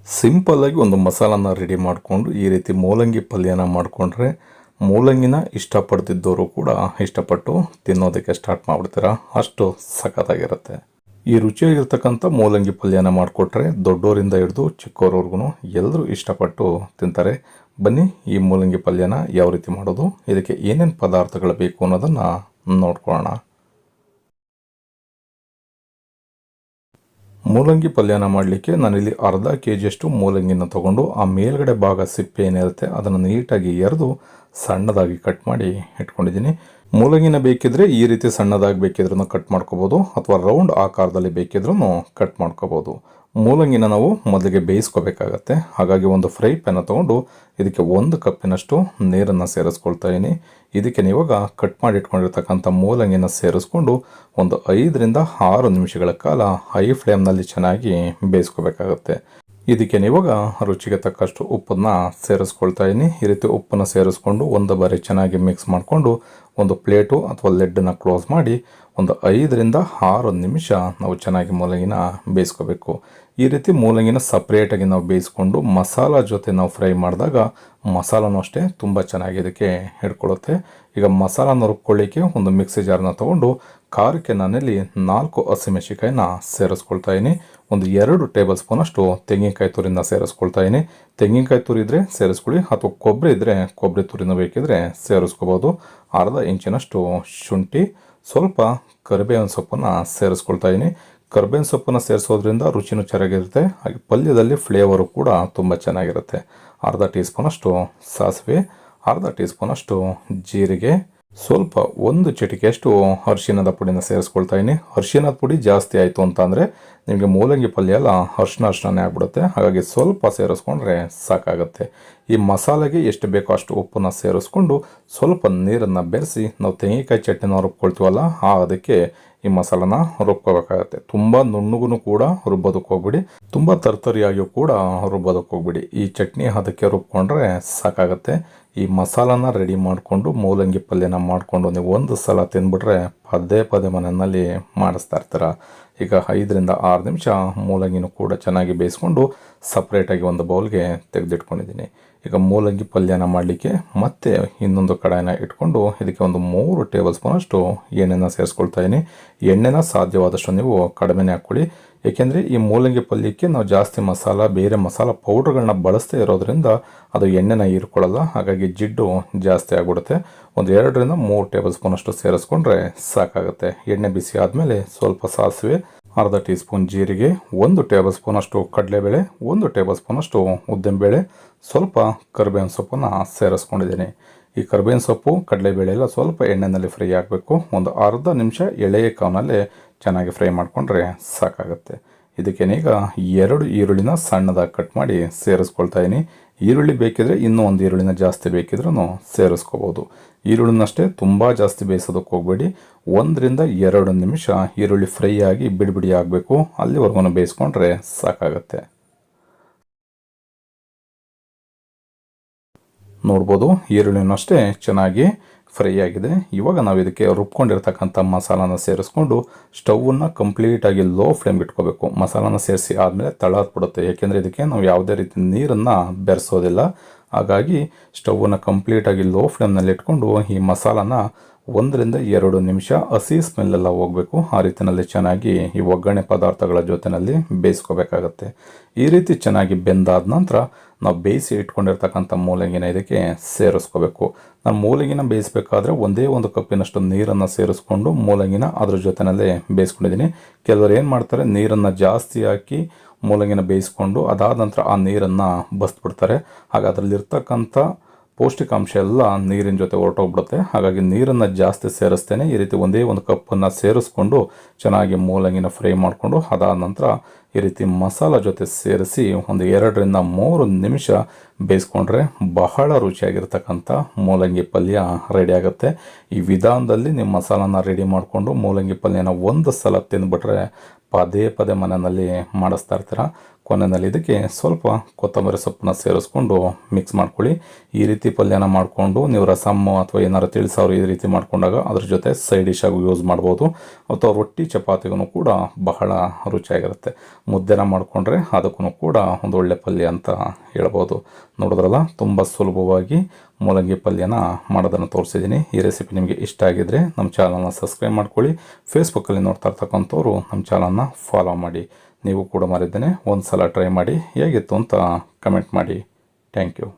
ಸಿಂಪಲ್ಲಾಗಿ ಒಂದು ಮಸಾಲಾನ ರೆಡಿ ಮಾಡಿಕೊಂಡು ಈ ರೀತಿ ಮೂಲಂಗಿ ಪಲ್ಯನ ಮಾಡಿಕೊಂಡ್ರೆ ಮೂಲಂಗಿನ ಇಷ್ಟಪಡ್ತಿದ್ದವರು ಕೂಡ ಇಷ್ಟಪಟ್ಟು ತಿನ್ನೋದಕ್ಕೆ ಸ್ಟಾರ್ಟ್ ಮಾಡಿಬಿಡ್ತೀರ. ಅಷ್ಟು ಸಖತ್ತಾಗಿರುತ್ತೆ. ಈ ರುಚಿಯಾಗಿರ್ತಕ್ಕಂಥ ಮೂಲಂಗಿ ಪಲ್ಯನ ಮಾಡಿಕೊಟ್ರೆ ದೊಡ್ಡೋರಿಂದ ಹಿಡಿದು ಚಿಕ್ಕವರವರೆಗೂ ಎಲ್ಲರೂ ಇಷ್ಟಪಟ್ಟು ತಿಂತಾರೆ. ಬನ್ನಿ ಈ ಮೂಲಂಗಿ ಪಲ್ಯನ ಯಾವ ರೀತಿ ಮಾಡೋದು, ಇದಕ್ಕೆ ಏನೇನು ಪದಾರ್ಥಗಳು ಬೇಕು ಅನ್ನೋದನ್ನು ನೋಡ್ಕೊಳ್ಳೋಣ. ಮೂಲಂಗಿ ಪಲ್ಯನ ಮಾಡಲಿಕ್ಕೆ ನಾನಿಲ್ಲಿ ಅರ್ಧ ಕೆಜಿಯಷ್ಟು ಮೂಲಂಗಿನ ತೊಗೊಂಡು ಆ ಮೇಲ್ಗಡೆ ಭಾಗ ಸಿಪ್ಪೆ ಏನಿರುತ್ತೆ ಅದನ್ನು ನೀಟಾಗಿ ಎರೆದು ಸಣ್ಣದಾಗಿ ಕಟ್ ಮಾಡಿ ಇಟ್ಕೊಂಡಿದ್ದೀನಿ. ಮೂಲಂಗಿನ ಬೇಕಿದ್ರೆ ಈ ರೀತಿ ಸಣ್ಣದಾಗಿ ಬೇಕಿದ್ರೂ ಕಟ್ ಮಾಡ್ಕೋಬೋದು, ಅಥವಾ ರೌಂಡ್ ಆಕಾರದಲ್ಲಿ ಬೇಕಿದ್ರೂ ಕಟ್ ಮಾಡ್ಕೋಬೋದು. ಮೂಲಂಗಿನ ನಾವು ಮೊದಲಿಗೆ ಬೇಯಿಸ್ಕೋಬೇಕಾಗತ್ತೆ. ಹಾಗಾಗಿ ಒಂದು ಫ್ರೈ ಪ್ಯಾನ್ ತೊಗೊಂಡು ಇದಕ್ಕೆ 1 ಕಪ್ಪಿನಷ್ಟು ನೀರನ್ನು ಸೇರಿಸ್ಕೊಳ್ತಾ ಇದ್ದೀನಿ. ಇದಕ್ಕೆ ನೀವಾಗ ಕಟ್ ಮಾಡಿ ಇಟ್ಕೊಂಡಿರ್ತಕ್ಕಂಥ ಮೂಲಂಗಿನ ಸೇರಿಸ್ಕೊಂಡು ಒಂದು 5ರಿಂದ 6 ನಿಮಿಷಗಳ ಕಾಲ ಹೈ ಫ್ಲೇಮ್ನಲ್ಲಿ ಚೆನ್ನಾಗಿ ಬೇಯಿಸ್ಕೋಬೇಕಾಗತ್ತೆ. ಇದಕ್ಕೆ ನೀವಾಗ ರುಚಿಗೆ ತಕ್ಕಷ್ಟು ಉಪ್ಪನ್ನು ಸೇರಿಸ್ಕೊಳ್ತಾ ಇದ್ದೀನಿ. ಈ ರೀತಿ ಉಪ್ಪನ್ನು ಸೇರಿಸ್ಕೊಂಡು ಒಂದು ಬಾರಿ ಚೆನ್ನಾಗಿ ಮಿಕ್ಸ್ ಮಾಡಿಕೊಂಡು ಒಂದು ಪ್ಲೇಟು ಅಥವಾ ಲೆಡ್ಡನ್ನು ಕ್ಲೋಸ್ ಮಾಡಿ ಒಂದು 5ರಿಂದ 6 ನಿಮಿಷ ನಾವು ಚೆನ್ನಾಗಿ ಮೂಲಂಗಿನ ಬೇಯಿಸ್ಕೋಬೇಕು. ಈ ರೀತಿ ಮೂಲಂಗಿನ ಸಪ್ರೇಟಾಗಿ ನಾವು ಬೇಯಿಸ್ಕೊಂಡು ಮಸಾಲ ಜೊತೆ ನಾವು ಫ್ರೈ ಮಾಡಿದಾಗ ಮಸಾಲನೂ ಅಷ್ಟೇ ತುಂಬ ಚೆನ್ನಾಗಿ ಇದಕ್ಕೆ ಹಿಡ್ಕೊಳ್ಳುತ್ತೆ. ಈಗ ಮಸಾಲಾನ ರುಬ್ಕೊಳ್ಳಿಕ್ಕೆ ಒಂದು ಮಿಕ್ಸಿ ಜಾರನ್ನ ತೊಗೊಂಡು ಖಾರಕ್ಕೆ ನಾನಲ್ಲಿ 4 ಹಸಿಮೆಣಸಿಕಾಯಿನ ಸೇರಿಸ್ಕೊಳ್ತಾ ಇದ್ದೀನಿ. ಒಂದು 2 ಟೇಬಲ್ ಸ್ಪೂನಷ್ಟು ತೆಂಗಿನಕಾಯಿ ತುರಿನ ಸೇರಿಸ್ಕೊಳ್ತಾ ಇದ್ದೀನಿ. ತೆಂಗಿನಕಾಯಿ ತುರಿ ಇದ್ದರೆ ಸೇರಿಸ್ಕೊಳ್ಳಿ, ಅಥವಾ ಕೊಬ್ಬರಿ ಇದ್ದರೆ ಕೊಬ್ಬರಿ ತುರಿನ ಬೇಕಿದ್ರೆ ಸೇರಿಸ್ಕೋಬೋದು. ಅರ್ಧ ಇಂಚಿನಷ್ಟು ಶುಂಠಿ, ಸ್ವಲ್ಪ ಕರಿಬೇವಿನ ಸೊಪ್ಪನ್ನು ಸೇರಿಸ್ಕೊಳ್ತಾ ಇದ್ದೀನಿ. ಕರಿಬೇವಿನ ಸೊಪ್ಪನ್ನು ಸೇರಿಸೋದ್ರಿಂದ ರುಚಿನೂ ಚೆನ್ನಾಗಿರುತ್ತೆ, ಹಾಗೆ ಪಲ್ಯದಲ್ಲಿ ಫ್ಲೇವರು ಕೂಡ ತುಂಬ ಚೆನ್ನಾಗಿರುತ್ತೆ. ಅರ್ಧ ಟೀ ಸ್ಪೂನಷ್ಟು ಸಾಸಿವೆ, ಅರ್ಧ ಟೀ ಸ್ಪೂನಷ್ಟು ಜೀರಿಗೆ, ಸ್ವಲ್ಪ 1 ಚಿಟಿಕೆಯಷ್ಟು ಅರಿಶಿಣದ ಪುಡಿನ ಸೇರಿಸ್ಕೊಳ್ತಾ ಇದ್ದೀನಿ. ಅರಿಶಿಣದ ಪುಡಿ ಜಾಸ್ತಿ ಆಯಿತು ಅಂತಂದರೆ ನಿಮಗೆ ಮೂಲಂಗಿ ಪಲ್ಯ ಎಲ್ಲ ಅರಿಶಿಣನೇ ಆಗ್ಬಿಡುತ್ತೆ, ಹಾಗಾಗಿ ಸ್ವಲ್ಪ ಸೇರಿಸ್ಕೊಂಡ್ರೆ ಸಾಕಾಗುತ್ತೆ. ಈ ಮಸಾಲೆಗೆ ಎಷ್ಟು ಬೇಕೋ ಅಷ್ಟು ಉಪ್ಪನ್ನು ಸೇರಿಸ್ಕೊಂಡು ಸ್ವಲ್ಪ ನೀರನ್ನು ಬೆರೆಸಿ ನಾವು ತೆಂಗಿನಕಾಯಿ ಚಟ್ನಿನ ರುಬ್ಕೊಳ್ತೀವಲ್ಲ ಅದಕ್ಕೆ ಈ ಮಸಾಲನ ರುಬ್ಕೋಬೇಕಾಗತ್ತೆ. ತುಂಬ ನುಣ್ಣಗೂ ಕೂಡ ರುಬ್ಬೋದಕ್ಕೆ ಹೋಗ್ಬಿಡಿ, ತುಂಬ ತರ್ತರಿಯಾಗಿಯೂ ಕೂಡ ರುಬ್ಬೋದಕ್ಕೆ ಹೋಗ್ಬಿಡಿ. ಈ ಚಟ್ನಿ ಅದಕ್ಕೆ ರುಬ್ಕೊಂಡ್ರೆ ಸಾಕಾಗುತ್ತೆ. ಈ ಮಸಾಲಾನ ರೆಡಿ ಮಾಡಿಕೊಂಡು ಮೂಲಂಗಿ ಪಲ್ಯನ ಮಾಡಿಕೊಂಡು ನೀವು ಒಂದು ಸಲ ತಿಂದ್ಬಿಟ್ರೆ ಪದೇ ಪದೇ ಮನೆಯಲ್ಲಿ ಮಾಡಿಸ್ತಾ ಇರ್ತೀರ. ಈಗ 5ರಿಂದ 6 ನಿಮಿಷ ಮೂಲಂಗಿನೂ ಕೂಡ ಚೆನ್ನಾಗಿ ಬೇಯಿಸ್ಕೊಂಡು ಸಪ್ರೇಟಾಗಿ ಒಂದು ಬೌಲ್ಗೆ ತೆಗೆದಿಟ್ಕೊಂಡಿದ್ದೀನಿ. ಈಗ ಮೂಲಂಗಿ ಪಲ್ಯನ ಮಾಡಲಿಕ್ಕೆ ಮತ್ತೆ ಇನ್ನೊಂದು ಕಡಾಯಿನ ಇಟ್ಕೊಂಡು ಇದಕ್ಕೆ ಒಂದು 3 ಟೇಬಲ್ ಸ್ಪೂನಷ್ಟು ಎಣ್ಣೆನ ಸೇರಿಸ್ಕೊಳ್ತಾ ಇದ್ದೀನಿ. ಎಣ್ಣೆನ ಸಾಧ್ಯವಾದಷ್ಟು ನೀವು ಕಡಿಮೆನೇ ಹಾಕ್ಕೊಳ್ಳಿ, ಏಕೆಂದರೆ ಈ ಮೂಲಂಗಿ ಪಲ್ಯಕ್ಕೆ ನಾವು ಜಾಸ್ತಿ ಬೇರೆ ಮಸಾಲ ಪೌಡ್ರ್ಗಳನ್ನ ಬಳಸ್ತಾ ಇರೋದ್ರಿಂದ ಅದು ಎಣ್ಣೆನ ಹೀರ್ಕೊಳ್ಳಲ್ಲ, ಹಾಗಾಗಿ ಜಿಡ್ಡು ಜಾಸ್ತಿ ಆಗಿಬಿಡುತ್ತೆ. ಒಂದು 2ರಿಂದ 3 ಟೇಬಲ್ ಸ್ಪೂನಷ್ಟು ಸೇರಿಸ್ಕೊಂಡ್ರೆ ಸಾಕಾಗುತ್ತೆ. ಎಣ್ಣೆ ಬಿಸಿ ಆದಮೇಲೆ ಸ್ವಲ್ಪ ಸಾಸಿವೆ, ಅರ್ಧ ಟೀ ಸ್ಪೂನ್ ಜೀರಿಗೆ, 1 ಟೇಬಲ್ ಸ್ಪೂನಷ್ಟು ಕಡಲೆಬೇಳೆ, 1 ಟೇಬಲ್ ಸ್ಪೂನಷ್ಟು ಉದ್ದಿನಬೇಳೆ, ಸ್ವಲ್ಪ ಕರಿಬೇವಿನ ಸೊಪ್ಪನ್ನು ಸೇರಿಸ್ಕೊಂಡಿದ್ದೀನಿ. ಈ ಕರಿಬೇವಿನ ಸೊಪ್ಪು ಕಡಲೆಬೇಳೆ ಎಲ್ಲ ಸ್ವಲ್ಪ ಎಣ್ಣೆಯಲ್ಲಿ ಫ್ರೈ ಆಗಬೇಕು. ಒಂದು ಅರ್ಧ ನಿಮಿಷ ಎಳೆಯ ಕಾವ್ನಲ್ಲೇ ಚೆನ್ನಾಗಿ ಫ್ರೈ ಮಾಡಿಕೊಂಡ್ರೆ ಸಾಕಾಗುತ್ತೆ. ಇದಕ್ಕೇನೀಗ 2 ಈರುಳ್ಳಿನ ಸಣ್ಣದಾಗಿ ಕಟ್ ಮಾಡಿ ಸೇರಿಸ್ಕೊಳ್ತಾ ಇದ್ದೀನಿ. ಈರುಳ್ಳಿ ಬೇಕಿದ್ರೆ ಇನ್ನೂ ಒಂದು ಈರುಳ್ಳಿನ ಜಾಸ್ತಿ ಬೇಕಿದ್ರೂ ಸೇರಿಸ್ಕೋಬೋದು. ಈರುಳ್ಳಿನಷ್ಟೇ ತುಂಬ ಜಾಸ್ತಿ ಬೇಯಿಸೋದಕ್ಕೆ ಹೋಗಬೇಡಿ. 1ರಿಂದ 2 ನಿಮಿಷ ಈರುಳ್ಳಿ ಫ್ರೈ ಆಗಿ ಬಿಡಿ ಆಗಬೇಕು, ಅಲ್ಲಿವರೆಗೂ ಬೇಯಿಸ್ಕೊಂಡ್ರೆ ಸಾಕಾಗುತ್ತೆ. ನೋಡ್ಬೋದು ಈರುಳ್ಳಿನಷ್ಟೇ ಚೆನ್ನಾಗಿ ಫ್ರೈ ಆಗಿದೆ. ಇವಾಗ ನಾವು ಇದಕ್ಕೆ ರುಬ್ಕೊಂಡಿರ್ತಕ್ಕಂಥ ಮಸಾಲಾನ ಸೇರಿಸ್ಕೊಂಡು ಸ್ಟವನ್ನು ಕಂಪ್ಲೀಟಾಗಿ ಲೋ ಫ್ಲೇಮ್ಗೆ ಇಟ್ಕೋಬೇಕು. ಮಸಾಲಾನ ಸೇರಿಸಿ ಆದಮೇಲೆ ತಳ ಹತ್ಬಿಡುತ್ತೆ, ಏಕೆಂದರೆ ಇದಕ್ಕೆ ನಾವು ಯಾವುದೇ ರೀತಿ ನೀರನ್ನು ಬೆರೆಸೋದಿಲ್ಲ. ಹಾಗಾಗಿ ಸ್ಟವನ್ನು ಕಂಪ್ಲೀಟಾಗಿ ಲೋ ಫ್ಲೇಮ್ನಲ್ಲಿ ಇಟ್ಕೊಂಡು ಈ ಮಸಾಲಾನ 1ರಿಂದ 2 ನಿಮಿಷ ಹಸಿ ಸ್ಮೆಲ್ಲೆಲ್ಲ ಹೋಗಬೇಕು. ಆ ರೀತಿಯಲ್ಲಿ ಚೆನ್ನಾಗಿ ಈ ಒಗ್ಗರಣೆ ಪದಾರ್ಥಗಳ ಜೊತೆಯಲ್ಲಿ ಬೇಯಿಸ್ಕೋಬೇಕಾಗತ್ತೆ. ಈ ರೀತಿ ಚೆನ್ನಾಗಿ ಬೆಂದಾದ ನಂತರ ನಾವು ಬೇಯಿಸಿ ಇಟ್ಕೊಂಡಿರ್ತಕ್ಕಂಥ ಮೂಲಂಗಿನ ಇದಕ್ಕೆ ಸೇರಿಸ್ಕೋಬೇಕು. ನಾನು ಮೂಲಂಗಿನ ಬೇಯಿಸಬೇಕಾದ್ರೆ ಒಂದೇ 1 ಕಪ್ಪಿನಷ್ಟು ನೀರನ್ನು ಸೇರಿಸ್ಕೊಂಡು ಮೂಲಂಗಿನ ಅದ್ರ ಜೊತೆಯಲ್ಲೇ ಬೇಯಿಸ್ಕೊಂಡಿದ್ದೀನಿ. ಕೆಲವರು ಏನು ಮಾಡ್ತಾರೆ, ನೀರನ್ನು ಜಾಸ್ತಿ ಹಾಕಿ ಮೂಲಂಗಿನ ಬೇಯಿಸ್ಕೊಂಡು ಅದಾದ ನಂತರ ಆ ನೀರನ್ನು ಬಸ್ಬಿಡ್ತಾರೆ. ಹಾಗೆ ಅದರಲ್ಲಿರ್ತಕ್ಕಂಥ ಪೌಷ್ಟಿಕಾಂಶ ಎಲ್ಲ ನೀರಿನ ಜೊತೆ ಹೊರಟೋಗ್ಬಿಡುತ್ತೆ. ಹಾಗಾಗಿ ನೀರನ್ನು ಜಾಸ್ತಿ ಸೇರಿಸ್ತೇನೆ. ಈ ರೀತಿ ಒಂದೇ 1 ಕಪ್ಪನ್ನು ಸೇರಿಸ್ಕೊಂಡು ಚೆನ್ನಾಗಿ ಮೂಲಂಗಿನ ಫ್ರೈ ಮಾಡಿಕೊಂಡು ಅದಾದ ನಂತರ ಈ ರೀತಿ ಮಸಾಲ ಜೊತೆ ಸೇರಿಸಿ ಒಂದು 2ರಿಂದ 3 ನಿಮಿಷ ಬೇಯಿಸ್ಕೊಂಡ್ರೆ ಬಹಳ ರುಚಿಯಾಗಿರ್ತಕ್ಕಂಥ ಮೂಲಂಗಿ ಪಲ್ಯ ರೆಡಿ ಆಗುತ್ತೆ. ಈ ವಿಧಾನದಲ್ಲಿ ನೀವು ಮಸಾಲಾನ ರೆಡಿ ಮಾಡಿಕೊಂಡು ಮೂಲಂಗಿ ಪಲ್ಯನ ಒಂದು ಸಲ ತಿಂದುಬಿಟ್ರೆ ಪದೇ ಪದೇ ಮನೆಯಲ್ಲಿ ಮಾಡಿಸ್ತಾ ಇರ್ತೀರ. ಕೊನೆಯಲ್ಲಿ ಇದಕ್ಕೆ ಸ್ವಲ್ಪ ಕೊತ್ತಂಬರಿ ಸೊಪ್ಪನ್ನ ಸೇರಿಸ್ಕೊಂಡು ಮಿಕ್ಸ್ ಮಾಡ್ಕೊಳ್ಳಿ. ಈ ರೀತಿ ಪಲ್ಯನ ಮಾಡಿಕೊಂಡು ನೀವು ರಸಮ್ಮು ಅಥವಾ ಏನಾರು ತಿಳಿಸೋರು ಈ ರೀತಿ ಮಾಡ್ಕೊಂಡಾಗ ಅದ್ರ ಜೊತೆ ಸೈಡ್ ಡಿಶ್ ಆಗಿ ಯೂಸ್ ಮಾಡ್ಬೋದು, ಅಥವಾ ರೊಟ್ಟಿ ಚಪಾತಿಗೂ ಕೂಡ ಬಹಳ ರುಚಿಯಾಗಿರುತ್ತೆ. ಮುದ್ದೆನ ಮಾಡಿಕೊಂಡ್ರೆ ಅದಕ್ಕೂ ಕೂಡ ಒಂದು ಒಳ್ಳೆ ಪಲ್ಯ ಅಂತ ಹೇಳ್ಬೋದು. ನೋಡಿದ್ರಲ್ಲ, ತುಂಬ ಸುಲಭವಾಗಿ ಮೂಲಂಗಿ ಪಲ್ಯನ ಮಾಡೋದನ್ನು ತೋರಿಸಿದ್ದೀನಿ. ಈ ರೆಸಿಪಿ ನಿಮಗೆ ಇಷ್ಟ ಆಗಿದ್ದರೆ ನಮ್ಮ ಚಾನಲ್ನ ಸಬ್ಸ್ಕ್ರೈಬ್ ಮಾಡ್ಕೊಳ್ಳಿ. ಫೇಸ್ಬುಕ್ಕಲ್ಲಿ ನೋಡ್ತಾ ಇರ್ತಕ್ಕಂಥವ್ರು ನಮ್ಮ ಚಾನಲ್ನ ಫಾಲೋ ಮಾಡಿ. ನೀವು ಕೂಡ ಮಾಡಿದ್ದೇನೆ, ಒಂದು ಸಲ ಟ್ರೈ ಮಾಡಿ ಹೇಗಿತ್ತು ಅಂತ ಕಮೆಂಟ್ ಮಾಡಿ. Thank you.